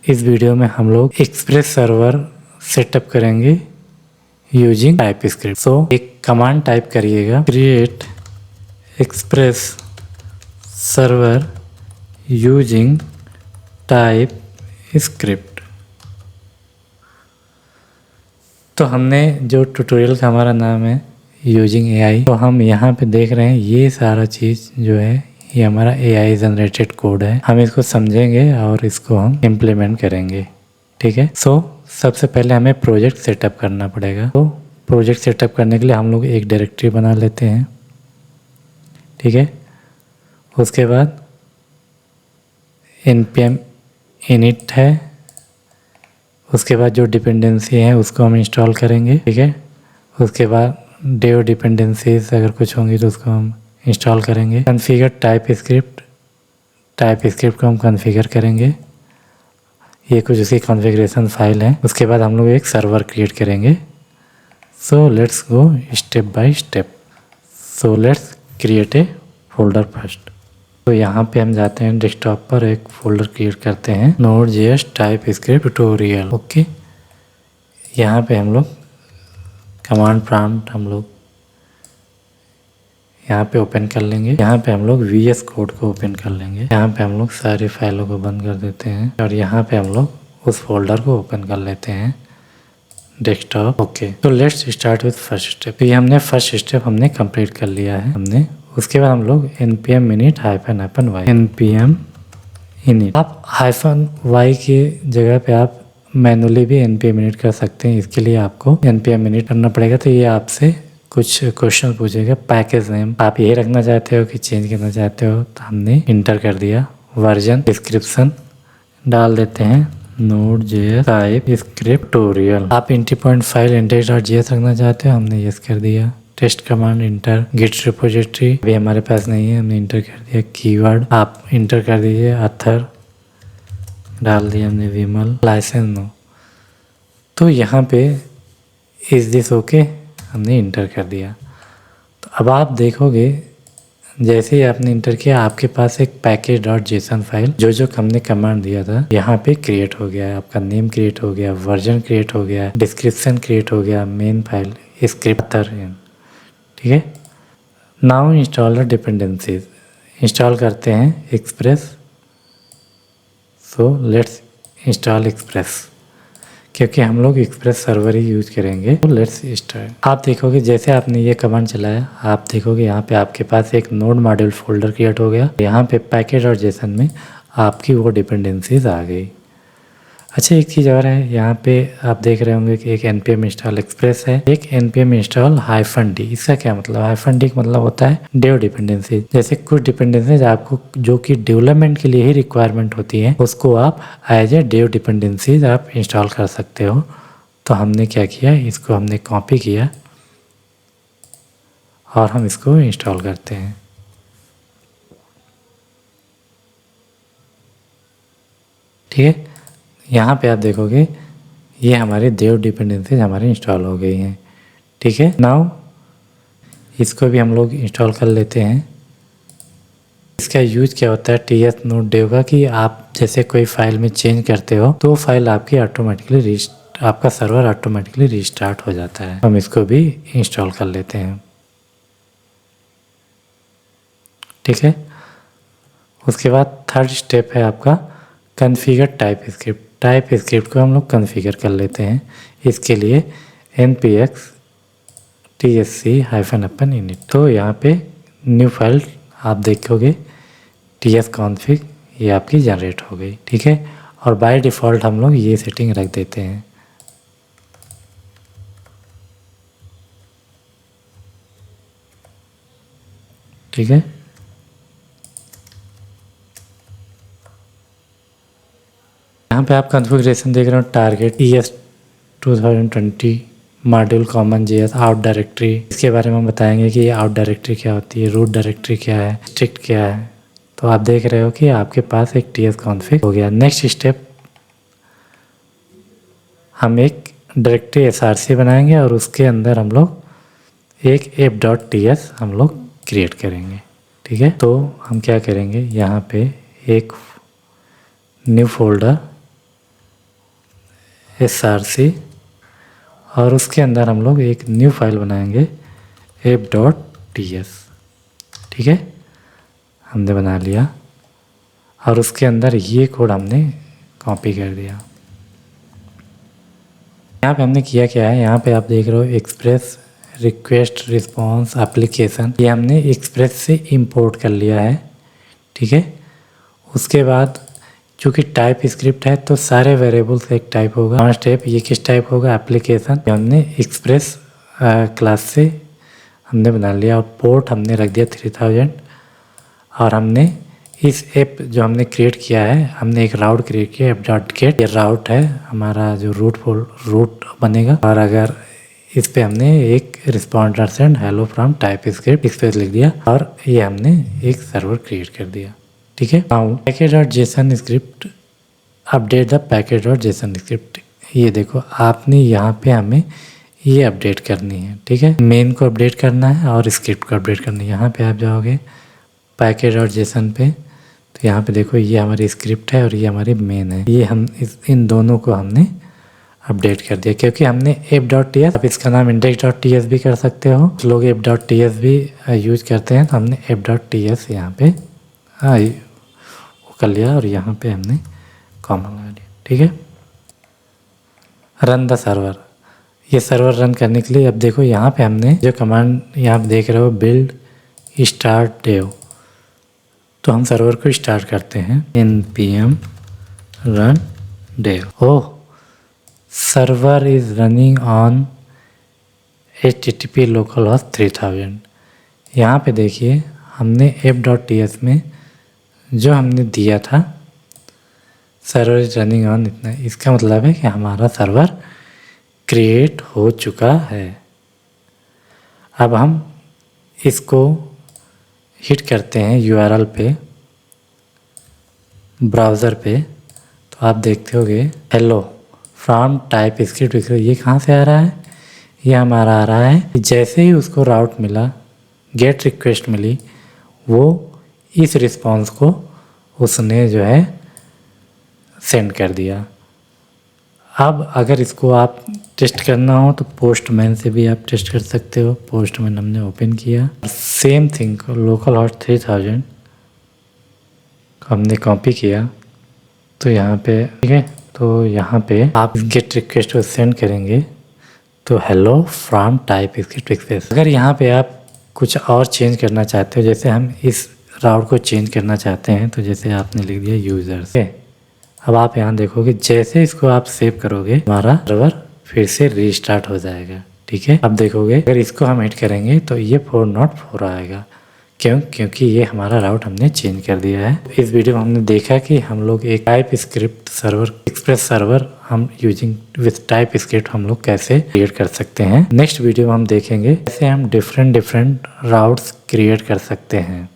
इस वीडियो में हम लोग एक्सप्रेस सर्वर सेटअप करेंगे यूजिंग टाइपस्क्रिप्ट। सो एक कमांड टाइप करिएगा, create express server using TypeScript. तो हमने जो ट्यूटोरियल का हमारा नाम है यूजिंग एआई, तो हम यहाँ पे देख रहे हैं ये सारा चीज़ जो है ये हमारा एआई जनरेटेड कोड है। हम इसको समझेंगे और इसको हम इम्प्लीमेंट करेंगे, ठीक है। सो सबसे पहले हमें प्रोजेक्ट सेटअप करना पड़ेगा। तो प्रोजेक्ट सेटअप करने के लिए हम लोग एक डायरेक्टरी बना लेते हैं, ठीक है। उसके बाद npm init है, उसके बाद जो डिपेंडेंसी है उसको हम इंस्टॉल करेंगे, ठीक है। उसके बाद डेव डिपेंडेंसीज अगर कुछ होंगी तो उसको हम इंस्टॉल करेंगे। कॉन्फ़िगर टाइपस्क्रिप्ट को हम कॉन्फ़िगर करेंगे, ये कुछ उसकी कॉन्फ़िगरेशन फाइल है। उसके बाद हम लोग एक सर्वर क्रिएट करेंगे। So let's go step by step. So let's create a folder first. तो यहाँ पे हम जाते हैं डेस्कटॉप पर, एक फोल्डर क्रिएट करते हैं Node.js टाइपस्क्रिप्ट ट्यूटोरियल, ओके। यहाँ पे हम लोग कमांड प्रॉम्प्ट हम लोग यहाँ पे ओपन कर लेंगे। यहाँ पे हम लोग VS कोड को ओपन कर लेंगे। यहाँ पे हम लोग सारी फाइलों को बंद कर देते हैं और यहाँ पे हम लोग उस फोल्डर को ओपन कर लेते हैं डेस्कटॉप, ओके। तो let's start with first step. ये हमने फर्स्ट स्टेप हमने कंप्लीट कर लिया है हमने। उसके बाद हम लोग npm init -y npm init। आप -y की जगह पे आप मैनुअली भी npm init कर सकते हैं। इसके लिए आपको npm init करना पड़ेगा। तो ये आपसे कुछ क्वेश्चन पूछेगा। पैकेज नेम आप यही रखना चाहते हो कि चेंज करना चाहते हो, तो हमने इंटर कर दिया। वर्जन डिस्क्रिप्शन डाल देते हैं Node.js टाइपस्क्रिप्ट ट्यूटोरियल। आप एंट्री पॉइंट फाइल index.js रखना चाहते हो, हमने यस कर दिया। Test command enter. Git repository अभी हमारे पास नहीं है, हमने इंटर कर दिया। कीवर्ड आप इंटर कर दीजिए। अथर डाल दिया हमने विमल। Licence no. तो यहाँ पे इज दिस ओके हमने इंटर कर दिया। तो अब आप देखोगे जैसे ही आपने इंटर किया आपके पास एक package.json फाइल जो हमने कमांड दिया था यहाँ पे क्रिएट हो गया है। आपका नेम क्रिएट हो गया, वर्जन क्रिएट हो गया, डिस्क्रिप्शन क्रिएट हो गया, मेन फाइल स्क्रिप्ट, ठीक है। Now install the dependencies. Install करते हैं express. So let's install express, क्योंकि हम लोग एक्सप्रेस सर्वर ही यूज करेंगे। तो लेट्स स्टार्ट। आप देखोगे जैसे आपने ये कमांड चलाया, आप देखोगे यहाँ पे आपके पास एक नोड मॉड्यूल फोल्डर क्रिएट हो गया। यहाँ पे पैकेज.json में आपकी वो डिपेंडेंसीज आ गई। अच्छा, एक चीज़ और है, यहाँ पे आप देख रहे होंगे कि एक npm इंस्टॉल एक्सप्रेस है, एक npm इंस्टॉल -d। इसका क्या मतलब? -d का मतलब होता है डेव डिपेंडेंसी। जैसे कुछ डिपेंडेंसीज आपको जो कि डेवलपमेंट के लिए ही रिक्वायरमेंट होती है, उसको आप एज ए डेव डिपेंडेंसीज आप इंस्टॉल कर सकते हो। तो हमने क्या किया, इसको हमने कॉपी किया और हम इसको इंस्टॉल करते हैं, ठीक है। यहाँ पे आप देखोगे ये हमारी डेव डिपेंडेंसीज हमारी इंस्टॉल हो गई हैं, ठीक है। नाउ इसको भी हम लोग इंस्टॉल कर लेते हैं। इसका यूज क्या होता है ts node dev का, कि आप जैसे कोई फाइल में चेंज करते हो तो फाइल आपकी ऑटोमेटिकली आपका सर्वर ऑटोमेटिकली रीस्टार्ट हो जाता है। हम इसको भी इंस्टॉल कर लेते हैं, ठीक है। उसके बाद थर्ड स्टेप है आपका कॉन्फ़िगर टाइपस्क्रिप्ट। टाइपस्क्रिप्ट को हम लोग कॉन्फ़िगर कर लेते हैं। इसके लिए npx tsc-init। तो यहाँ पे न्यू फाइल आप देखोगे tsconfig, ये आपकी जनरेट हो गई, ठीक है। और बाय डिफ़ॉल्ट हम लोग ये सेटिंग रख देते हैं, ठीक है। यहाँ पे आप कॉन्फ़िगरेशन देख रहे हो, target ES 2020 module common JS out directory. इसके बारे में हम बताएंगे कि ये आउट डायरेक्टरी क्या होती है, रूट डायरेक्टरी क्या है, स्ट्रिक्ट क्या है। तो आप देख रहे हो कि आपके पास एक tsconfig हो गया। नेक्स्ट स्टेप हम एक डायरेक्टरी src बनाएंगे और उसके अंदर हम लोग एक app.ts हम लोग क्रिएट करेंगे, ठीक है। तो हम क्या करेंगे, यहाँ पे एक न्यू फोल्डर src और उसके अंदर हम लोग एक न्यू फाइल बनाएंगे app.ts। ठीक है, हमने बना लिया और उसके अंदर ये कोड हमने कॉपी कर दिया। यहाँ पे हमने किया क्या है, यहाँ पे आप देख रहे हो एक्सप्रेस रिक्वेस्ट रिस्पॉन्स एप्लीकेशन, ये हमने एक्सप्रेस से इंपोर्ट कर लिया है। ठीक है, उसके बाद चूँकि टाइप स्क्रिप्ट है तो सारे वेरिएबल्स एक टाइप होगा। फर्स्ट स्टेप ये किस टाइप होगा, एप्लीकेशन, हमने एक्सप्रेस क्लास से हमने बना लिया और पोर्ट हमने रख दिया 3000 और हमने इस ऐप जो हमने क्रिएट किया है, हमने एक राउट क्रिएट किया app.get, ये राउट है हमारा जो रूट बनेगा और अगर इस पे हमने एक responder send hello from type script इस पे लिख दिया और ये हमने एक सर्वर क्रिएट कर दिया। ठीक है, पैकेज.json स्क्रिप्ट अपडेट द पैकेज.json स्क्रिप्ट, ये देखो आपने यहाँ पे हमें ये अपडेट करनी है। ठीक है, मेन को अपडेट करना है और स्क्रिप्ट को अपडेट करना है। यहाँ पे आप जाओगे पैकेज.json पे तो यहाँ पे देखो ये हमारी स्क्रिप्ट है और ये हमारी मेन है। ये हम इन दोनों को हमने अपडेट कर दिया क्योंकि हमने app.ts, आप इसका नाम index.ts भी कर सकते हो, कुछ लोग app.ts भी यूज करते हैं, तो हमने app.ts यहाँ पे वो कर लिया और यहाँ पे हमने कॉमा लगा दिया। ठीक है, रन द सर्वर, ये सर्वर रन करने के लिए अब देखो यहाँ पे हमने जो कमांड यहाँ पे देख रहे हो बिल्ड स्टार्ट dev, तो हम सर्वर को स्टार्ट करते हैं npm run dev। Oh, server is running on http localhost 3000। यहाँ पे देखिए हमने app.ts में जो हमने दिया था सर्वर इज रनिंग ऑन इतना, इसका मतलब है कि हमारा सर्वर क्रिएट हो चुका है। अब हम इसको हिट करते हैं URL पे ब्राउज़र पे, तो आप देखते होगे हेलो फ्रॉम टाइप स्क्रिप्ट, ये कहाँ से आ रहा है, ये हमारा आ रहा है जैसे ही उसको राउट मिला, गेट रिक्वेस्ट मिली, वो इस रिस्पॉन्स को उसने जो है सेंड कर दिया। अब अगर इसको आप टेस्ट करना हो तो पोस्टमैन से भी आप टेस्ट कर सकते हो। पोस्टमैन हमने ओपन किया, सेम थिंग को लोकल हॉस्ट 3000 को हमने कॉपी किया, तो यहाँ पे ठीक है, तो यहाँ पे आप गेट रिक्वेस्ट को सेंड करेंगे तो hello from type script express. अगर यहाँ पे आप कुछ और चेंज करना चाहते हो, जैसे हम इस राउट को चेंज करना चाहते हैं, तो जैसे आपने लिख दिया यूजर्स, अब आप यहाँ देखोगे जैसे इसको आप सेव करोगे हमारा सर्वर फिर से रीस्टार्ट हो जाएगा। ठीक है, अब देखोगे अगर इसको हम हिट करेंगे तो ये 404 आएगा, क्योंकि ये हमारा राउट हमने चेंज कर दिया है। इस वीडियो में हमने देखा कि हम लोग एक type script server express server हम यूजिंग विथ टाइप स्क्रिप्ट हम लोग कैसे क्रिएट कर सकते हैं। नेक्स्ट वीडियो में हम देखेंगे कैसे हम डिफरेंट राउट्स क्रिएट कर सकते हैं।